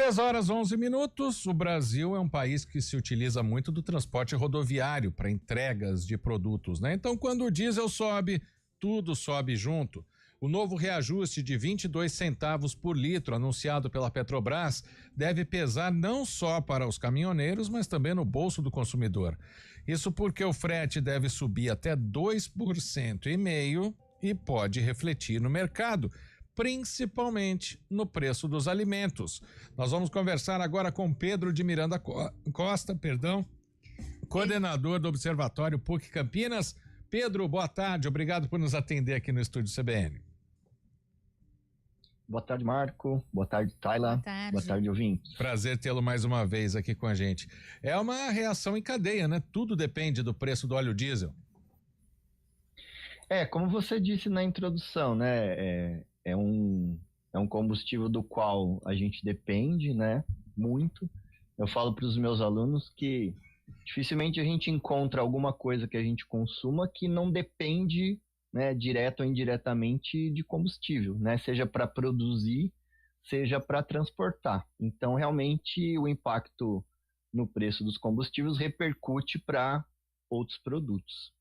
3h11. O Brasil é um país que se utiliza muito do transporte rodoviário para entregas de produtos, né? Então, quando o diesel sobe, tudo sobe junto. O novo reajuste de 22 centavos por litro anunciado pela Petrobras deve pesar não só para os caminhoneiros, mas também no bolso do consumidor. Isso porque o frete deve subir até 2,5% e pode refletir no mercado, principalmente no preço dos alimentos. Nós vamos conversar agora com Pedro de Miranda Costa, coordenador do Observatório PUC Campinas. Pedro, boa tarde, obrigado por nos atender aqui no estúdio CBN. Boa tarde, Marco. Boa tarde, Tayla. Boa tarde, ouvintes. Prazer tê-lo mais uma vez aqui com a gente. É uma reação em cadeia, né? Tudo depende do preço do óleo diesel. Como você disse na introdução, né? É um combustível do qual a gente depende, né? Muito. Eu falo para os meus alunos que dificilmente a gente encontra alguma coisa que a gente consuma que não depende, né, direto ou indiretamente de combustível, né? Seja para produzir, seja para transportar. Então, realmente, o impacto no preço dos combustíveis repercute para outros produtos.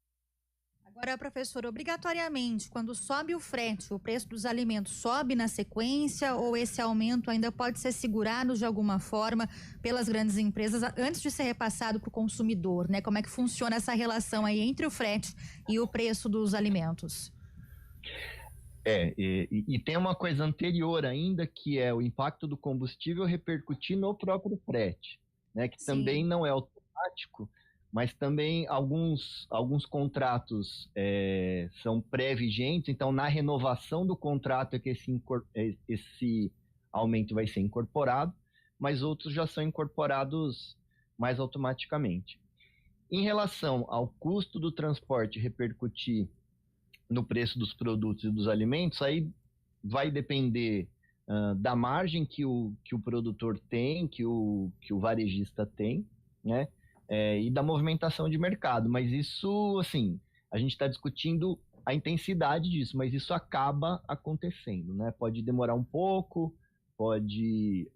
Agora, professor, obrigatoriamente, quando sobe o frete, o preço dos alimentos sobe na sequência ou esse aumento ainda pode ser segurado de alguma forma pelas grandes empresas antes de ser repassado para o consumidor, né? Como é que funciona essa relação aí entre o frete e o preço dos alimentos? E tem uma coisa anterior ainda, que é o impacto do combustível repercutir no próprio frete, né? Que Sim. Também não é automático, mas também alguns contratos são pré-vigentes, então na renovação do contrato é que esse aumento vai ser incorporado, mas outros já são incorporados mais automaticamente. Em relação ao custo do transporte repercutir no preço dos produtos e dos alimentos, aí vai depender da margem que o produtor tem, que o varejista tem, né? E da movimentação de mercado, mas isso, assim, a gente está discutindo a intensidade disso, mas isso acaba acontecendo, né? Pode demorar um pouco, pode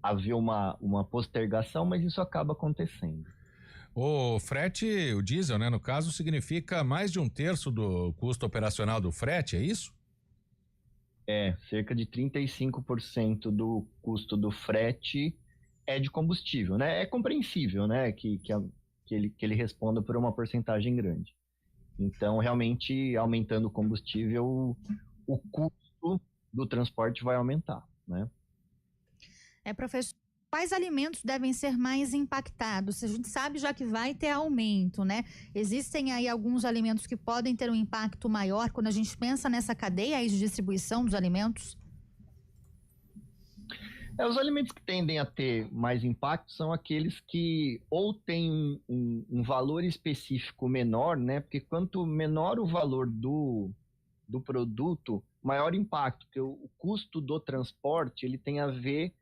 haver uma postergação, mas isso acaba acontecendo. O frete, o diesel, né, no caso, significa mais de 1/3 do custo operacional do frete, é isso? Cerca de 35% do custo do frete é de combustível, né? É compreensível, né, que ele responda por uma porcentagem grande. Então, realmente, aumentando o combustível, o custo do transporte vai aumentar, né? Professor, quais alimentos devem ser mais impactados? A gente sabe já que vai ter aumento, né? Existem aí alguns alimentos que podem ter um impacto maior quando a gente pensa nessa cadeia aí de distribuição dos alimentos? Os alimentos que tendem a ter mais impacto são aqueles que ou têm um valor específico menor, né? Porque quanto menor o valor do produto, maior impacto, porque o custo do transporte ele tem a ver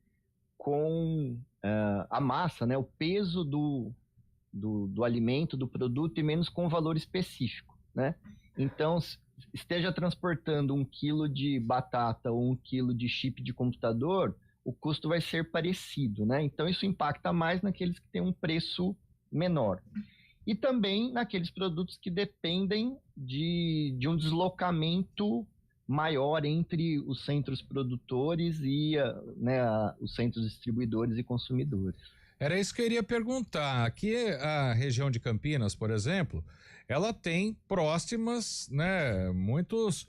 com a massa, né? O peso do alimento, do produto, e menos com o valor específico, né? Então, esteja transportando 1 quilo de batata ou 1 quilo de chip de computador, o custo vai ser parecido, né? Então, isso impacta mais naqueles que têm um preço menor. E também naqueles produtos que dependem de um deslocamento maior entre os centros produtores e os centros distribuidores e consumidores. Era isso que eu iria perguntar. Aqui a região de Campinas, por exemplo, ela tem próximas, né, muitos.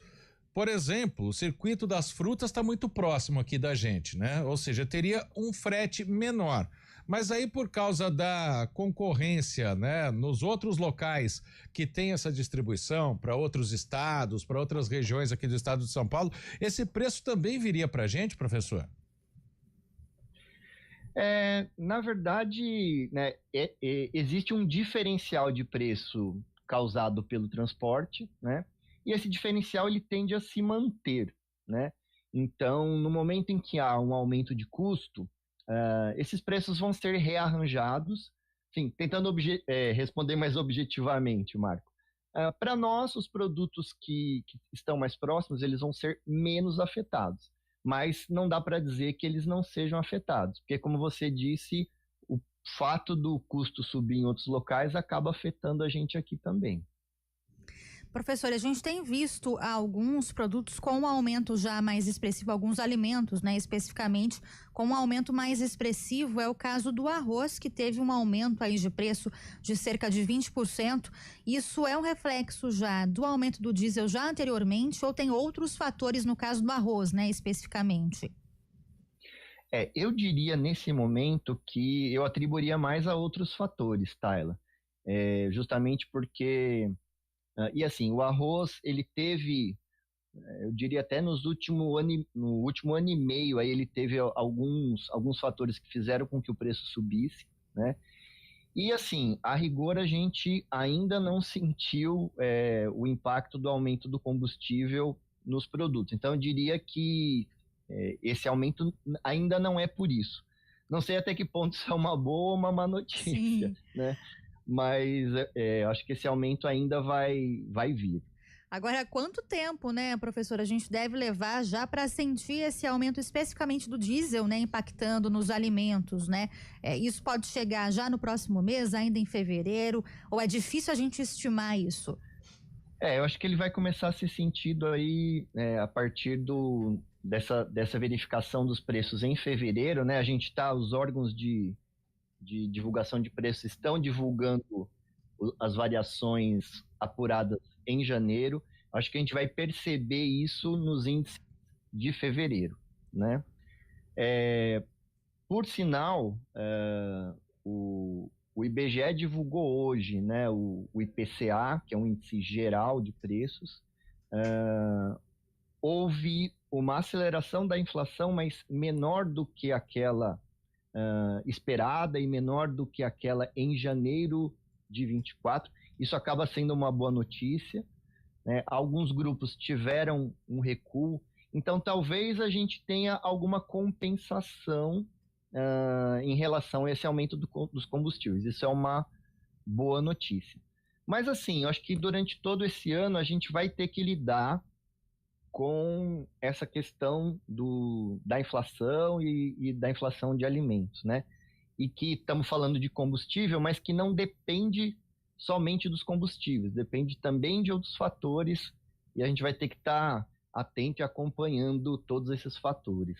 Por exemplo, o circuito das frutas está muito próximo aqui da gente, né? Ou seja, teria um frete menor. Mas aí, por causa da concorrência, né, nos outros locais que tem essa distribuição para outros estados, para outras regiões aqui do estado de São Paulo, esse preço também viria para a gente, professor? Na verdade, né, existe um diferencial de preço causado pelo transporte, né? E esse diferencial ele tende a se manter, né? Então, no momento em que há um aumento de custo, esses preços vão ser rearranjados, sim, tentando responder mais objetivamente, Marco. Para nós, os produtos que estão mais próximos, eles vão ser menos afetados. mas não dá para dizer que eles não sejam afetados, porque como você disse, o fato do custo subir em outros locais acaba afetando a gente aqui também. Professor, a gente tem visto alguns produtos com um aumento já mais expressivo, alguns alimentos, né, especificamente, com um aumento mais expressivo. É o caso do arroz, que teve um aumento aí de preço de cerca de 20%. Isso é um reflexo já do aumento do diesel já anteriormente, ou tem outros fatores no caso do arroz, né, especificamente? Eu diria nesse momento que eu atribuiria mais a outros fatores, Tayla. Justamente porque... E assim, o arroz, ele teve, eu diria até no último ano e meio, aí ele teve alguns fatores que fizeram com que o preço subisse, né? E assim, a rigor a gente ainda não sentiu o impacto do aumento do combustível nos produtos. Então eu diria que esse aumento ainda não é por isso. Não sei até que ponto isso é uma boa ou uma má notícia, Sim. né? Mas acho que esse aumento ainda vai vir. Agora, quanto tempo, né, professor, a gente deve levar já para sentir esse aumento especificamente do diesel, né, impactando nos alimentos, né? Isso pode chegar já no próximo mês, ainda em fevereiro, ou é difícil a gente estimar isso? Eu acho que ele vai começar a ser sentido aí a partir dessa verificação dos preços em fevereiro, né? Os órgãos de divulgação de preços estão divulgando as variações apuradas em janeiro. Acho que a gente vai perceber isso nos índices de fevereiro, né? Por sinal, o IBGE divulgou hoje, né, o IPCA, que é um índice geral de preços. Houve uma aceleração da inflação, mas menor do que aquela esperada e menor do que aquela em janeiro de 24. Isso acaba sendo uma boa notícia, né? Alguns grupos tiveram um recuo, então talvez a gente tenha alguma compensação em relação a esse aumento dos combustíveis. Isso é uma boa notícia. Mas assim, eu acho que durante todo esse ano a gente vai ter que lidar com essa questão da inflação e da inflação de alimentos, né? E que estamos falando de combustível, mas que não depende somente dos combustíveis, depende também de outros fatores, e a gente vai ter que estar atento e acompanhando todos esses fatores.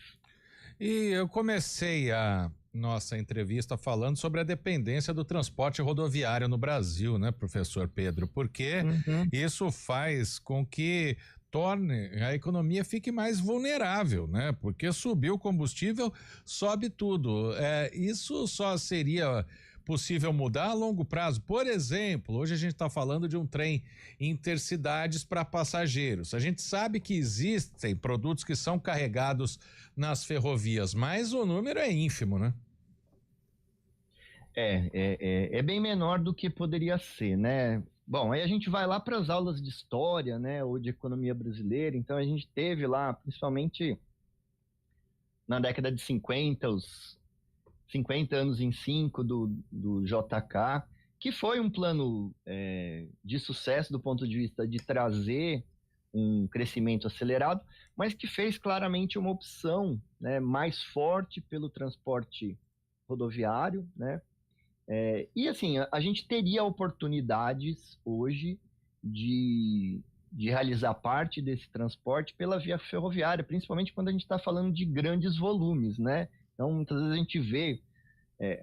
E eu comecei a nossa entrevista falando sobre a dependência do transporte rodoviário no Brasil, né, professor Pedro? Porque isso faz com que torne a economia fique mais vulnerável, né? Porque subiu o combustível, sobe tudo. Isso só seria possível mudar a longo prazo. Por exemplo, hoje a gente está falando de um trem intercidades para passageiros. A gente sabe que existem produtos que são carregados nas ferrovias, mas o número é ínfimo, né? É bem menor do que poderia ser, né? Bom, aí a gente vai lá para as aulas de história, né, ou de economia brasileira. Então a gente teve lá, principalmente na década de 50, os 50 anos em 5 do JK, que foi um plano de sucesso do ponto de vista de trazer um crescimento acelerado, mas que fez claramente uma opção, né, mais forte pelo transporte rodoviário, né? E assim, a gente teria oportunidades hoje de realizar parte desse transporte pela via ferroviária, principalmente quando a gente está falando de grandes volumes, né? Então, muitas vezes a gente vê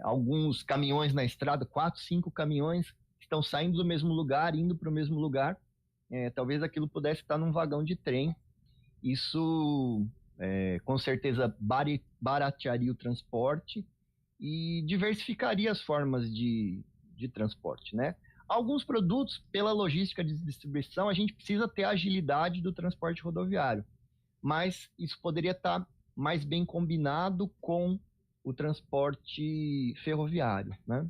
alguns caminhões na estrada, 4, 5 caminhões que estão saindo do mesmo lugar, indo para o mesmo lugar. Talvez aquilo pudesse estar num vagão de trem. Isso, com certeza, baratearia o transporte e diversificaria as formas de transporte, né? Alguns produtos, pela logística de distribuição, a gente precisa ter a agilidade do transporte rodoviário, mas isso poderia estar mais bem combinado com o transporte ferroviário, né?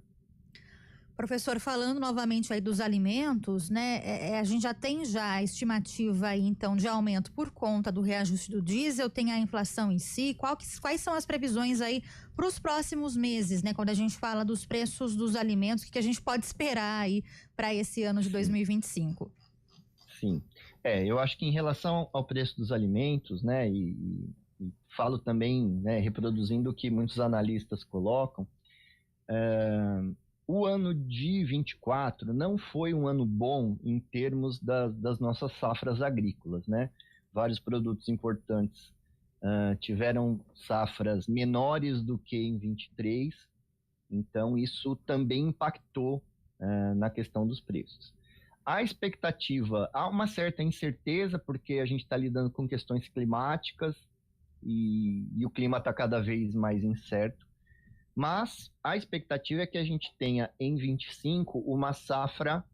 Professor, falando novamente aí dos alimentos, né? A gente já tem a estimativa aí, então, de aumento por conta do reajuste do diesel, tem a inflação em si. Quais são as previsões aí para os próximos meses, né? Quando a gente fala dos preços dos alimentos, o que a gente pode esperar aí para esse ano de 2025? Sim. Eu acho que em relação ao preço dos alimentos, né? E falo também, né, reproduzindo o que muitos analistas colocam, o ano de 24 não foi um ano bom em termos das nossas safras agrícolas, né? Vários produtos importantes tiveram safras menores do que em 23, então isso também impactou na questão dos preços. A expectativa, há uma certa incerteza, porque a gente está lidando com questões climáticas e o clima está cada vez mais incerto, mas a expectativa é que a gente tenha em 25 uma safra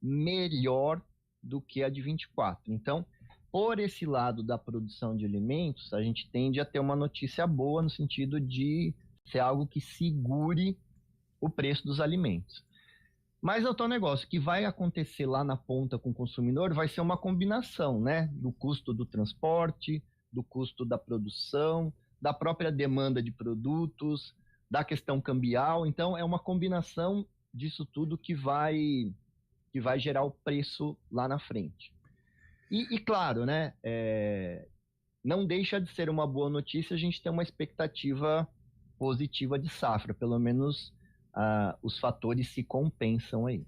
melhor do que a de 24. Então, por esse lado da produção de alimentos, a gente tende a ter uma notícia boa no sentido de ser algo que segure o preço dos alimentos. Mas é o tal negócio, que vai acontecer lá na ponta com o consumidor vai ser uma combinação, né? Do custo do transporte, do custo da produção, da própria demanda de produtos, da questão cambial. Então, é uma combinação disso tudo que vai gerar o preço lá na frente. E claro, né? Não deixa de ser uma boa notícia a gente ter uma expectativa positiva de safra, pelo menos os fatores se compensam aí.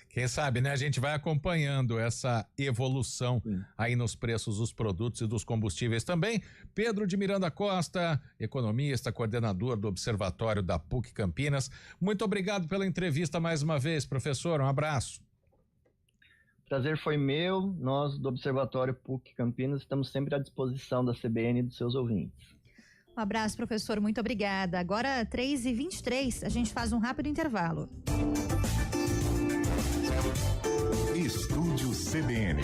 Quem sabe, né? A gente vai acompanhando essa evolução aí nos preços dos produtos e dos combustíveis também. Pedro de Miranda Costa, economista, coordenador do Observatório da PUC Campinas. Muito obrigado pela entrevista mais uma vez, professor. Um abraço. Prazer foi meu. Nós do Observatório PUC Campinas estamos sempre à disposição da CBN e dos seus ouvintes. Um abraço, professor. Muito obrigada. Agora, 3h23, a gente faz um rápido intervalo. Estúdio CBN.